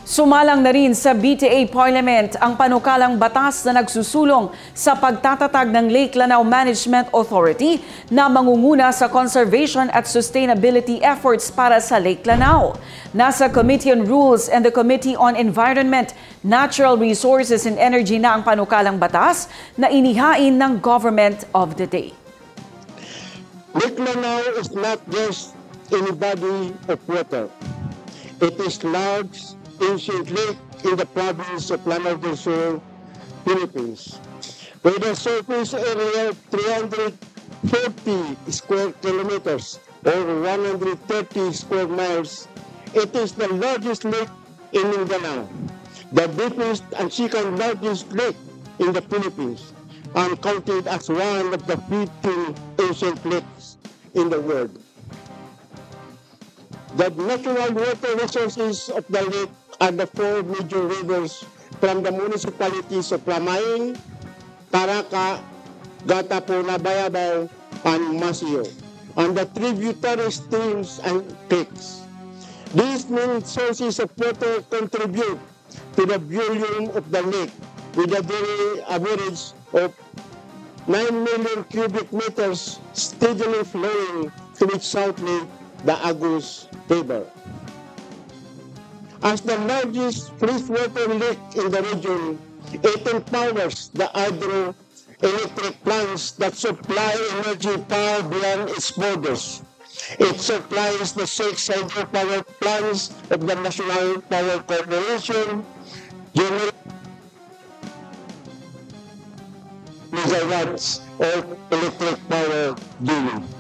Sumalang na rin sa BTA Parliament ang panukalang batas na nagsusulong sa pagtatatag ng Lake Lanao Management Authority na mangunguna sa conservation at sustainability efforts para sa Lake Lanao. Nasa Committee on Rules and the Committee on Environment, Natural Resources and Energy na ang panukalang batas na inihain ng Government of the Day. Lake Lanao is not just any body of water. It is large, ancient lake in the province of Lanao del Sur, Philippines, with a surface area of 340 square kilometers or 130 square miles. It is the largest lake in Mindanao, the deepest and second largest lake in the Philippines, and counted as one of the 15 ancient lakes in the world. The natural water resources of the lake are the four major rivers from the municipalities of Lamay, Taraca, Gatapuna, Bayabao, and Masio, and the tributary streams and creeks. These main sources of water contribute to the volume of the lake with a daily average of 9 million cubic meters steadily flowing to its south lake, the Agus River. As the largest freshwater lake in the region, it empowers the hydroelectric plants that supply energy power beyond its borders. It supplies the 6 hydropower plants of the National Power Corporation, generating megawatts of electric power daily.